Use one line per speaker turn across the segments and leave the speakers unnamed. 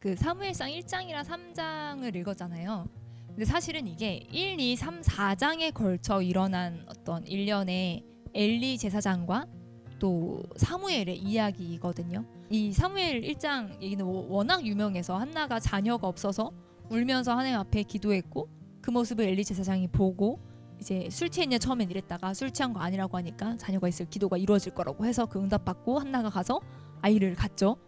그 사무엘상 1장이랑 3장을 읽었잖아요. 근데 사실은 이게 1, 2, 3, 4장에 걸쳐 일어난 어떤 일련의 엘리 제사장과 또 사무엘의 이야기거든요. 이 사무엘 1장 얘기는 워낙 유명해서 한나가 자녀가 없어서 울면서 하나님 앞에 기도했고 그 모습을 엘리 제사장이 보고 이제 술 취했냐 처음엔 이랬다가 술 취한 거 아니라고 하니까 자녀가 있을 기도가 이루어질 거라고 해서 그 응답받고 한나가 가서 아이를 갖죠.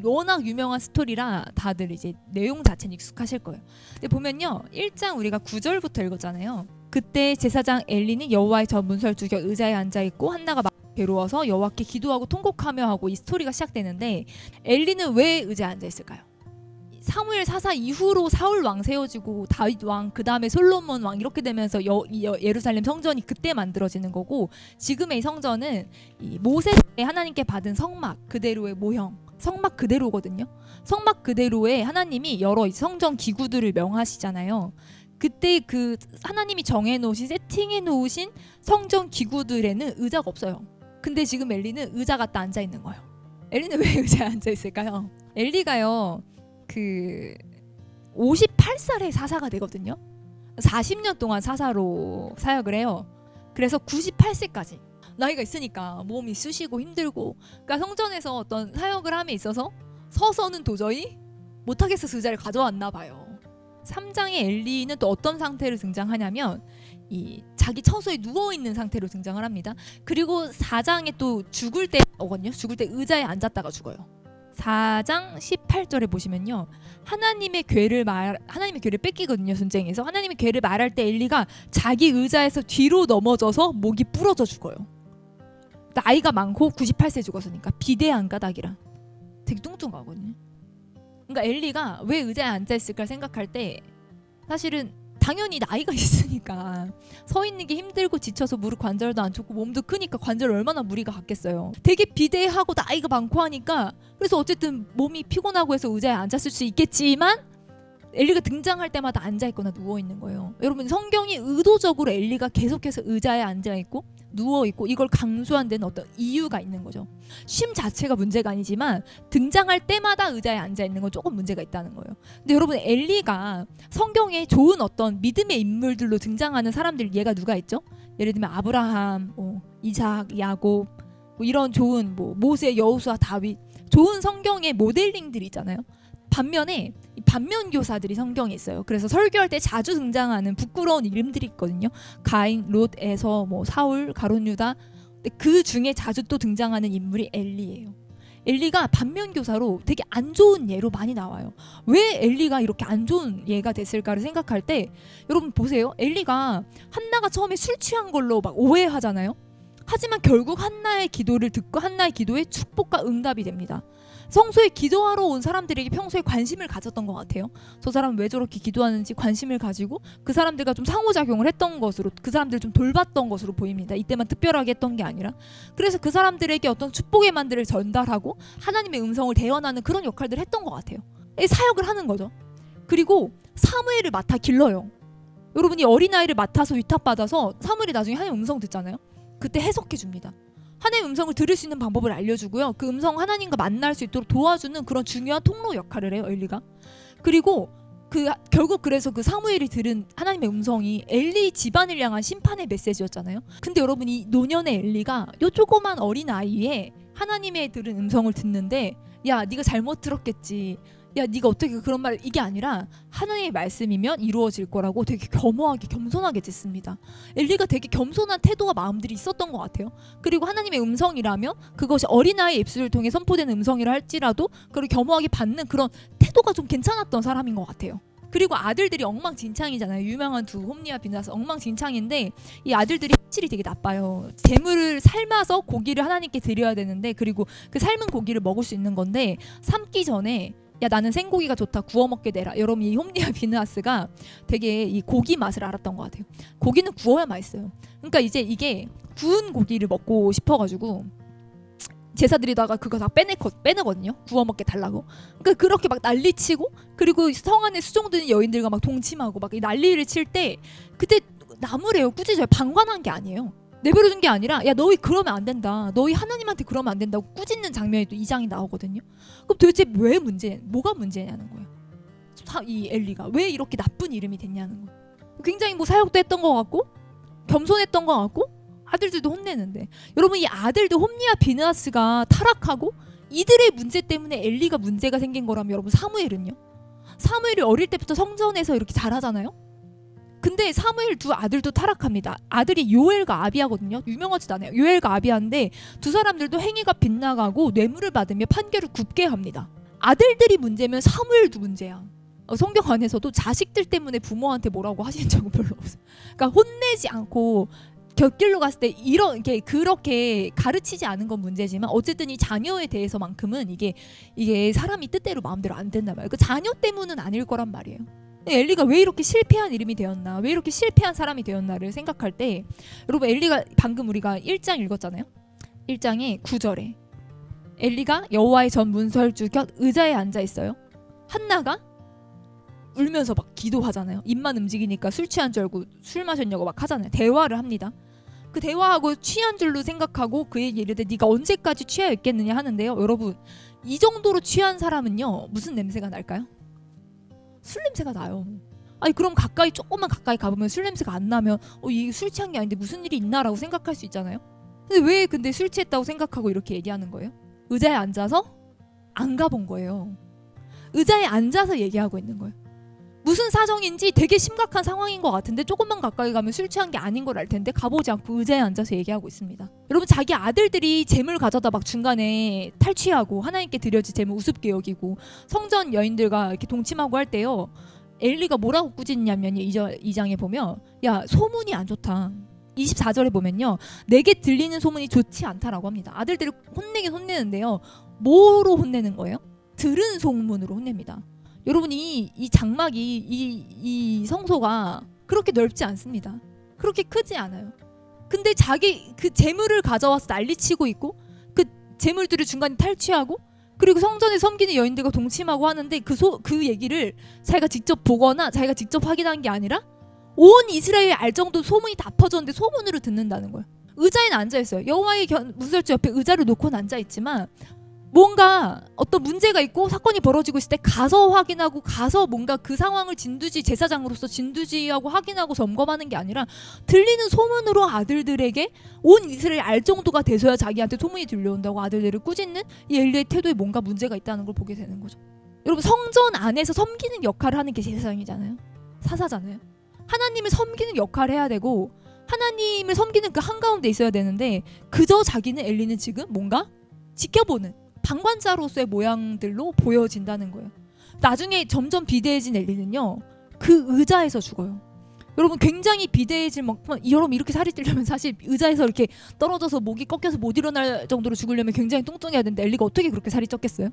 워낙 유명한 스토리라 다들 이제 내용 자체는 익숙하실 거예요. 근데 보면요 1장 우리가 9절부터 읽었잖아요. 그때 제사장 엘리는 여호와의 저 문설 두겨 의자에 앉아있고 한나가 막 괴로워서 여호와께 기도하고 통곡하며 하고 이 스토리가 시작되는데 엘리는 왜 의자에 앉아있을까요? 사무엘 사사 이후로 사울 왕 세워지고 다윗 왕 그 다음에 솔로몬 왕 이렇게 되면서 예루살렘 성전이 그때 만들어지는 거고 지금의 이 성전은 이 모세 때 하나님께 받은 성막 그대로의 모형 성막 그대로거든요. 성막 그대로에 하나님이 여러 성전 기구들을 명하시잖아요. 그때 그 하나님이 정해놓으신 세팅해 놓으신 성전 기구들에는 의자가 없어요. 근데 지금 엘리는 의자 갖다 앉아 있는 거예요. 엘리는 왜 의자에 앉아 있을까요? 엘리가요 그 58살에 사사가 되거든요. 40년 동안 사사로 사역을 해요. 그래서 98세까지 나이가 있으니까 몸이 쑤시고 힘들고 그러니까 성전에서 어떤 사역을 함에 있어서 서서는 도저히 못하겠어서 의자를 가져왔나 봐요. 3장의 엘리는 또 어떤 상태로 등장하냐면 이 자기 처소에 누워있는 상태로 등장을 합니다. 그리고 4장에 또 죽을 때 오거든요. 죽을 때 의자에 앉았다가 죽어요. 4장 18절에 보시면요 하나님의 괴를 뺏기거든요. 전쟁에서 하나님의 괴를 말할 때 엘리가 자기 의자에서 뒤로 넘어져서 목이 부러져 죽어요. 나이가 많고 98세 죽었으니까 비대한 까닭이라 되게 뚱뚱하거든요. 그러니까 엘리가 왜 의자에 앉아있을까 생각할 때 사실은 당연히 나이가 있으니까 서 있는 게 힘들고 지쳐서 무릎 관절도 안 좋고 몸도 크니까 관절 얼마나 무리가 갔겠어요. 되게 비대하고 나이가 많고 하니까 그래서 어쨌든 몸이 피곤하고 해서 의자에 앉았을 수 있겠지만 엘리가 등장할 때마다 앉아있거나 누워있는 거예요. 여러분 성경이 의도적으로 엘리가 계속해서 의자에 앉아있고 누워있고 이걸 강조한 데는 어떤 이유가 있는 거죠. 쉼 자체가 문제가 아니지만 등장할 때마다 의자에 앉아있는 건 조금 문제가 있다는 거예요. 근데 여러분 엘리가 성경에 좋은 어떤 믿음의 인물들로 등장하는 사람들 얘가 누가 있죠? 예를 들면 아브라함, 이삭, 야곱 이런 좋은 모세, 여호수아, 다윗 좋은 성경의 모델링들이 있잖아요. 반면에 반면교사들이 성경에 있어요. 그래서 설교할 때 자주 등장하는 부끄러운 이름들이 있거든요. 가인, 롯, 에서, 사울, 가룟 유다. 그 중에 자주 또 등장하는 인물이 엘리예요. 엘리가 반면교사로 되게 안 좋은 예로 많이 나와요. 왜 엘리가 이렇게 안 좋은 예가 됐을까를 생각할 때 여러분 보세요. 엘리가 한나가 처음에 술 취한 걸로 막 오해하잖아요. 하지만 결국 한나의 기도를 듣고 한나의 기도에 축복과 응답이 됩니다. 성소에 기도하러 온 사람들에게 평소에 관심을 가졌던 것 같아요. 저 사람은 왜 저렇게 기도하는지 관심을 가지고 그 사람들과 좀 상호작용을 했던 것으로 그 사람들을 좀 돌봤던 것으로 보입니다. 이때만 특별하게 했던 게 아니라 그래서 그 사람들에게 어떤 축복의 만들을 전달하고 하나님의 음성을 대언하는 그런 역할들을 했던 것 같아요. 사역을 하는 거죠. 그리고 사무엘을 맡아 길러요. 여러분이 어린아이를 맡아서 위탁받아서 사무엘이 나중에 하나님의 음성 듣잖아요. 그때 해석해 줍니다. 하나님의 음성을 들을 수 있는 방법을 알려주고요. 그 음성 하나님과 만날 수 있도록 도와주는 그런 중요한 통로 역할을 해요. 엘리가. 그리고 결국 그래서 그 사무엘이 들은 하나님의 음성이 엘리 집안을 향한 심판의 메시지였잖아요. 근데 여러분 이 노년의 엘리가 요 조그만 어린아이에 하나님의 들은 음성을 듣는데 야 네가 잘못 들었겠지. 야 네가 어떻게 그런 말 이게 아니라 하나님의 말씀이면 이루어질 거라고 되게 겸허하게 겸손하게 듣습니다. 엘리가 되게 겸손한 태도와 마음들이 있었던 것 같아요. 그리고 하나님의 음성이라면 그것이 어린아이의 입술을 통해 선포되는 음성이라 할지라도 그걸 겸허하게 받는 그런 태도가 좀 괜찮았던 사람인 것 같아요. 그리고 아들들이 엉망진창이잖아요. 유명한 두 홈리와 비나스 엉망진창인데 이 아들들이 실이 되게 나빠요. 재물을 삶아서 고기를 하나님께 드려야 되는데 그리고 그 삶은 고기를 먹을 수 있는 건데 삶기 전에 야 나는 생고기가 좋다 구워 먹게 되라. 여러분 이 홈리와 비느하스가 되게 이 고기 맛을 알았던 것 같아요. 고기는 구워야 맛있어요. 그러니까 이제 이게 구운 고기를 먹고 싶어가지고 제사드리다가 그거 다 빼내거든요. 구워 먹게 달라고. 그러니까 그렇게 막 난리치고 그리고 성 안에 수종드는 여인들과 막 동침하고 막 난리를 칠 때 그때 나무래요. 꾸짖어요. 방관한 게 아니에요. 내버려둔 게 아니라 야 너희 그러면 안 된다. 너희 하나님한테 그러면 안 된다고 꾸짖는 장면이 또 2장이 나오거든요. 그럼 도대체 뭐가 문제냐는 거예요. 이 엘리가 왜 이렇게 나쁜 이름이 됐냐는 거예요. 굉장히 뭐 사역도 했던 것 같고 겸손했던 것 같고 아들들도 혼내는데, 여러분 이 아들들 홈리와 비느하스가 타락하고 이들의 문제 때문에 엘리가 문제가 생긴 거라면, 여러분 사무엘은요? 사무엘이 어릴 때부터 성전에서 이렇게 잘하잖아요. 근데 사무엘 두 아들도 타락합니다. 아들이 요엘과 아비야거든요. 유명하지도 않아요. 요엘과 아비야인데 두 사람들도 행위가 빗나가고 뇌물을 받으며 판결을 굽게 합니다. 아들들이 문제면 사무엘도 문제야. 성경 안에서도 자식들 때문에 부모한테 뭐라고 하시는 적은 별로 없어요. 그러니까 혼내지 않고 곁길로 갔을 때 이렇게 그렇게 가르치지 않은 건 문제지만, 어쨌든 이 자녀에 대해서만큼은 이게 사람이 뜻대로 마음대로 안 된단 말이에요. 그 자녀 때문은 아닐 거란 말이에요. 엘리가 왜 이렇게 실패한 이름이 되었나, 왜 이렇게 실패한 사람이 되었나를 생각할 때, 여러분 엘리가 방금 우리가 1장 읽었잖아요. 1장의 9절에 엘리가 여호와의 전 문설주 곁 의자에 앉아 있어요. 한나가 울면서 막 기도하잖아요. 입만 움직이니까 술 취한 줄 알고 술 마셨냐고 막 하잖아요. 대화를 합니다. 그 대화하고 취한 줄로 생각하고 그에게 이르되 네가 언제까지 취하여 있겠느냐 하는데요. 여러분 이 정도로 취한 사람은요 무슨 냄새가 날까요? 술 냄새가 나요. 아니 그럼 조금만 가까이 가보면 술 냄새가 안 나면 이게 술 취한 게 아닌데 무슨 일이 있나라고 생각할 수 있잖아요. 근데 술 취했다고 생각하고 이렇게 얘기하는 거예요? 의자에 앉아서 안 가본 거예요. 의자에 앉아서 얘기하고 있는 거예요. 무슨 사정인지 되게 심각한 상황인 것 같은데 조금만 가까이 가면 술 취한 게 아닌 걸 알 텐데 가보지 않고 의자에 앉아서 얘기하고 있습니다. 여러분 자기 아들들이 재물 가져다 막 중간에 탈취하고 하나님께 드려질 재물 우습게 여기고 성전 여인들과 이렇게 동침하고 할 때요, 엘리가 뭐라고 꾸짖냐면 2장에 보면 야 소문이 안 좋다. 24절에 보면요 내게 들리는 소문이 좋지 않다라고 합니다. 아들들을 혼내긴 혼내는데요, 뭐로 혼내는 거예요? 들은 소문으로 혼냅니다. 여러분 이 장막이 이 성소가 그렇게 넓지 않습니다. 그렇게 크지 않아요. 근데 자기 그 재물을 가져와서 난리치고 있고 그 재물들을 중간에 탈취하고 그리고 성전에 섬기는 여인들과 동침하고 하는데 그 얘기를 자기가 직접 보거나 자기가 직접 확인한 게 아니라 온 이스라엘이 알 정도 소문이 다 퍼졌는데 소문으로 듣는다는 거예요. 의자에는 앉아있어요. 여호와의 문설주 옆에 의자를 놓고는 앉아있지만 뭔가 어떤 문제가 있고 사건이 벌어지고 있을 때 가서 확인하고 가서 뭔가 그 상황을 제사장으로서 진두지하고 확인하고 점검하는 게 아니라 들리는 소문으로 아들들에게 온 이스라엘 알 정도가 돼서야 자기한테 소문이 들려온다고 아들들을 꾸짖는 이 엘리의 태도에 뭔가 문제가 있다는 걸 보게 되는 거죠. 여러분 성전 안에서 섬기는 역할을 하는 게 제사장이잖아요. 사사잖아요. 하나님을 섬기는 역할을 해야 되고 하나님을 섬기는 그 한가운데 있어야 되는데 그저 자기는 엘리는 지금 뭔가 지켜보는 방관자로서의 모양들로 보여진다는 거예요. 나중에 점점 비대해진 엘리는요 그 의자에서 죽어요. 여러분 굉장히 비대해질 만큼, 여러분 이렇게 살이 찌려면 사실 의자에서 이렇게 떨어져서 목이 꺾여서 못 일어날 정도로 죽으려면 굉장히 뚱뚱해야 되는데 엘리가 어떻게 그렇게 살이 쪘겠어요?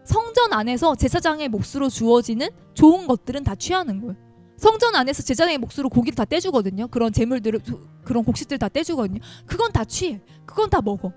성전 안에서 제사장의 몫으로 주어지는 좋은 것들은 다 취하는 거예요. 성전 안에서 제사장의 몫으로 고기를 다 떼주거든요. 그런 재물들을, 그런 곡식들 다 떼주거든요. 그건 다 취해. 그건 다 먹어.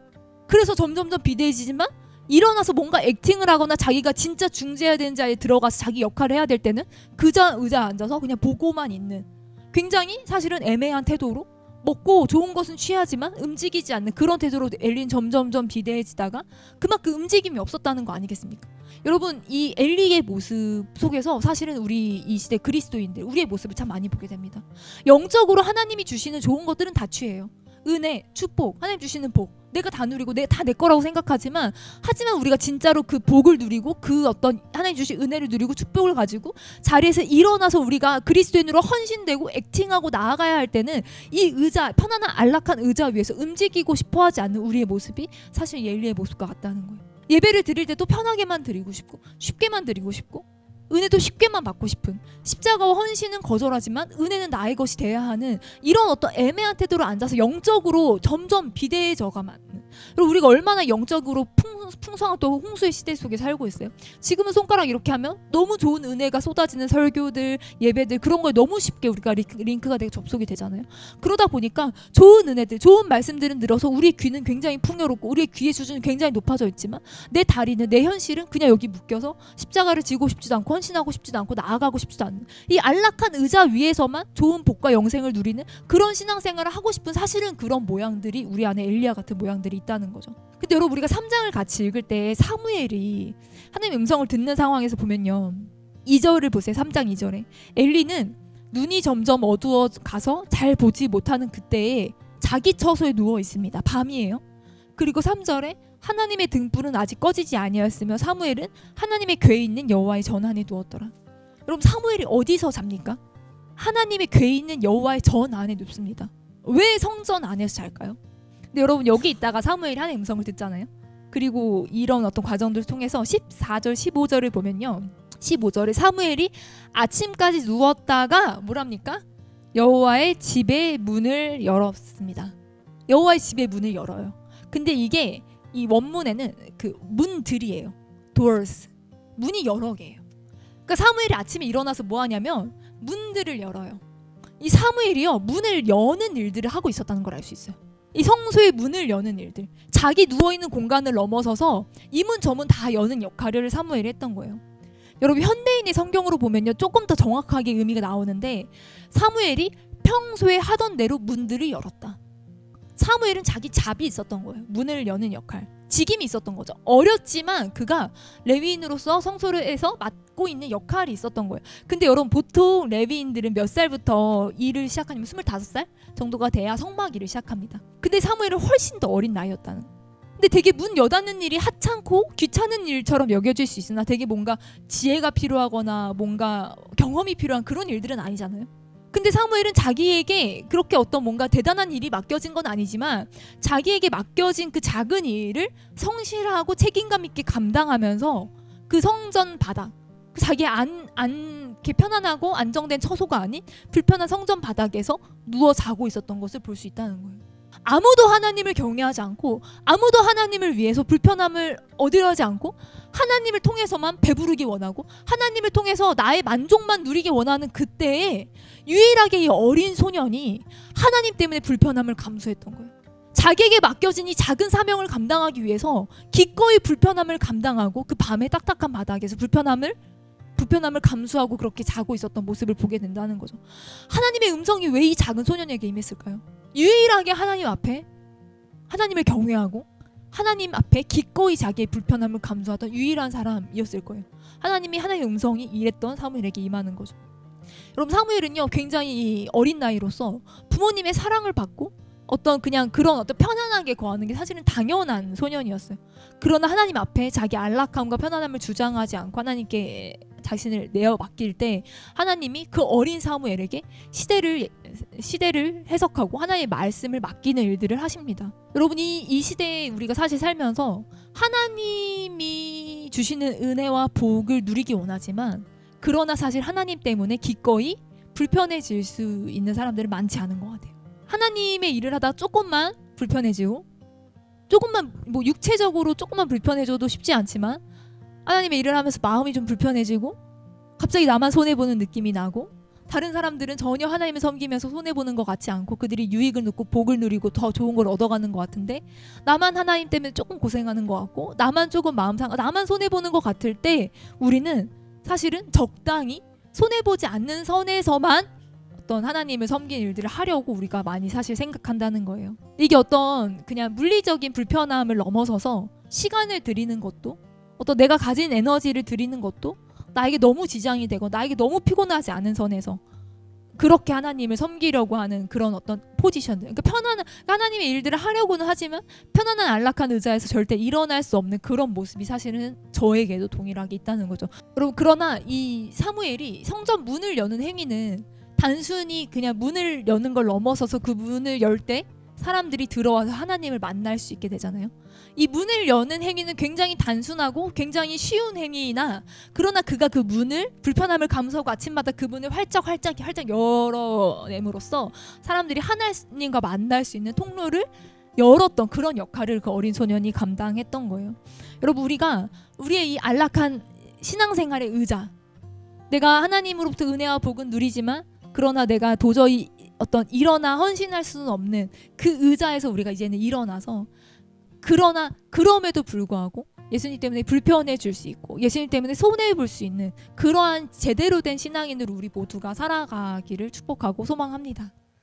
그래서 점점점 비대해지지만 일어나서 뭔가 액팅을 하거나 자기가 진짜 중재해야 되는 자리에 들어가서 자기 역할을 해야 될 때는 의자에 앉아서 그냥 보고만 있는, 굉장히 사실은 애매한 태도로 먹고 좋은 것은 취하지만 움직이지 않는 그런 태도로 엘리는 점점점 비대해지다가 그만큼 움직임이 없었다는 거 아니겠습니까? 여러분 이 엘리의 모습 속에서 사실은 우리 이 시대 그리스도인들 우리의 모습을 참 많이 보게 됩니다. 영적으로 하나님이 주시는 좋은 것들은 다 취해요. 은혜, 축복, 하나님 주시는 복 내가 다 누리고 다 내 거라고 생각하지만, 하지만 우리가 진짜로 그 복을 누리고 그 어떤 하나님 주신 은혜를 누리고 축복을 가지고 자리에서 일어나서 우리가 그리스도인으로 헌신되고 액팅하고 나아가야 할 때는 이 의자, 편안한 안락한 의자 위에서 움직이고 싶어하지 않는 우리의 모습이 사실 엘리의 모습과 같다는 거예요. 예배를 드릴 때도 편하게만 드리고 싶고 쉽게만 드리고 싶고 은혜도 쉽게만 받고 싶은, 십자가와 헌신은 거절하지만 은혜는 나의 것이 돼야 하는 이런 어떤 애매한 태도로 앉아서 영적으로 점점 비대해져가만. 그리고 우리가 얼마나 영적으로 풍성한 또 홍수의 시대 속에 살고 있어요. 지금은 손가락 이렇게 하면 너무 좋은 은혜가 쏟아지는 설교들, 예배들 그런 거에 너무 쉽게 우리가 링크가 되고 접속이 되잖아요. 그러다 보니까 좋은 은혜들, 좋은 말씀들은 늘어서 우리의 귀는 굉장히 풍요롭고 우리의 귀의 수준은 굉장히 높아져 있지만 내 다리는, 내 현실은 그냥 여기 묶여서 십자가를 지고 싶지도 않고 헌신하고 싶지도 않고 나아가고 싶지도 않는 이 안락한 의자 위에서만 좋은 복과 영생을 누리는 그런 신앙생활을 하고 싶은, 사실은 그런 모양들이 우리 안에 엘리야 같은 모양들이 있다는 거죠. 근데 여러분 우리가 3장을 같이 읽을 때 사무엘이 하나님의 음성을 듣는 상황에서 보면요, 2절을 보세요. 3장 2절에 엘리는 눈이 점점 어두워 가서 잘 보지 못하는 그때에 자기 처소에 누워 있습니다. 밤이에요. 그리고 3절에 하나님의 등불은 아직 꺼지지 아니하였으며 사무엘은 하나님의 궤에 있는 여호와의 전 안에 누웠더라. 여러분, 사무엘이 어디서 잡니까? 하나님의 궤에 있는 여호와의 전 안에 눕습니다. 왜 성전 안에서 잘까요? 근데 여러분, 여기 있다가 사무엘이 하나님의 음성을 듣잖아요. 그리고 이런 어떤 과정들을 통해서 14절 15절을 보면요, 15절에 사무엘이 아침까지 누웠다가 뭐랍니까? 여호와의 집의 문을 열었습니다. 여호와의 집의 문을 열어요. 근데 이게 이 원문에는 그 문들이에요. doors. 문이 여러 개예요. 그러니까 사무엘이 아침에 일어나서 뭐 하냐면 문들을 열어요. 이 사무엘이요, 문을 여는 일들을 하고 있었다는 걸 알 수 있어요. 이 성소의 문을 여는 일들, 자기 누워있는 공간을 넘어서서 이 문 저 문 다 여는 역할을 사무엘이 했던 거예요. 여러분, 현대인의 성경으로 보면요, 조금 더 정확하게 의미가 나오는데 사무엘이 평소에 하던 대로 문들을 열었다. 사무엘은 자기 잡이 있었던 거예요. 문을 여는 역할, 직임이 있었던 거죠. 어렸지만 그가 레위인으로서 성소에서 맡고 있는 역할이 있었던 거예요. 근데 여러분, 보통 레위인들은 몇 살부터 일을 시작하냐면 25살 정도가 돼야 성막 일을 시작합니다. 근데 사무엘은 훨씬 더 어린 나이였다는. 근데 되게 문 여닫는 일이 하찮고 귀찮은 일처럼 여겨질 수 있으나 되게 뭔가 지혜가 필요하거나 뭔가 경험이 필요한 그런 일들은 아니잖아요. 근데 사무엘은 자기에게 그렇게 어떤 뭔가 대단한 일이 맡겨진 건 아니지만 자기에게 맡겨진 그 작은 일을 성실하고 책임감 있게 감당하면서 그 성전 바닥, 자기 이렇게 편안하고 안정된 처소가 아닌 불편한 성전 바닥에서 누워 자고 있었던 것을 볼 수 있다는 거예요. 아무도 하나님을 경외하지 않고 아무도 하나님을 위해서 불편함을 얻으려 하지 않고 하나님을 통해서만 배부르기 원하고 하나님을 통해서 나의 만족만 누리기 원하는 그때에 유일하게 이 어린 소년이 하나님 때문에 불편함을 감수했던 거예요. 자기에게 맡겨진 이 작은 사명을 감당하기 위해서 기꺼이 불편함을 감당하고 그 밤의 딱딱한 바닥에서 불편함을 감수하고 그렇게 자고 있었던 모습을 보게 된다는 거죠. 하나님의 음성이 왜 이 작은 소년에게 임했을까요? 유일하게 하나님 앞에 하나님을 경외하고 하나님 앞에 기꺼이 자기의 불편함을 감수하던 유일한 사람이었을 거예요. 하나님의 음성이 이랬던 사무엘에게 임하는 거죠. 여러분, 사무엘은요, 굉장히 어린 나이로서 부모님의 사랑을 받고 그냥 그런 편안하게 거하는 게 사실은 당연한 소년이었어요. 그러나 하나님 앞에 자기 안락함과 편안함을 주장하지 않고 하나님께 자신을 내어 맡길 때 하나님이 그 어린 사무엘에게 시대를 해석하고 하나님의 말씀을 맡기는 일들을 하십니다. 여러분, 이 시대에 우리가 사실 살면서 하나님이 주시는 은혜와 복을 누리기 원하지만 그러나 사실 하나님 때문에 기꺼이 불편해질 수 있는 사람들은 많지 않은 것 같아요. 하나님의 일을 하다 조금만 불편해지고 조금만 육체적으로 조금만 불편해져도 쉽지 않지만 하나님의 일을 하면서 마음이 좀 불편해지고 갑자기 나만 손해보는 느낌이 나고 다른 사람들은 전혀 하나님을 섬기면서 손해보는 것 같지 않고 그들이 유익을 누리고 복을 누리고 더 좋은 걸 얻어가는 것 같은데 나만 하나님 때문에 조금 고생하는 것 같고 나만 조금 마음 상하고 나만 손해보는 것 같을 때 우리는 사실은 적당히 손해보지 않는 선에서만 어떤 하나님을 섬기는 일들을 하려고 우리가 많이 사실 생각한다는 거예요. 이게 그냥 물리적인 불편함을 넘어서서 시간을 드리는 것도 내가 가진 에너지를 드리는 것도 나에게 너무 지장이 되고 나에게 너무 피곤하지 않은 선에서 그렇게 하나님을 섬기려고 하는 그런 어떤 포지션들, 그러니까 하나님의 일들을 하려고는 하지만 편안한 안락한 의자에서 절대 일어날 수 없는 그런 모습이 사실은 저에게도 동일하게 있다는 거죠. 여러분, 그러나 이 사무엘이 성전 문을 여는 행위는 단순히 그냥 문을 여는 걸 넘어서서 그 문을 열 때 사람들이 들어와서 하나님을 만날 수 있게 되잖아요. 이 문을 여는 행위는 굉장히 단순하고 굉장히 쉬운 행위이나 그러나 그가 그 문을 불편함을 감수하고 아침마다 그 문을 활짝 열어냄으로써 사람들이 하나님과 만날 수 있는 통로를 열었던 그런 역할을 그 어린 소년이 감당했던 거예요. 여러분, 우리가 우리의 이 안락한 신앙생활의 의자, 내가 하나님으로부터 은혜와 복은 누리지만 그러나 내가 도저히 일어나 헌신할 수는 없는 그 의자에서 우리가 이제는 일어나서 그러나 그럼에도 불구하고 예수님 때문에 불편해질 수 있고 예수님 때문에 손해볼 수 있는 그러한 제대로 된 신앙인으로 우리 모두가 살아가기를 축복하고 소망합니다.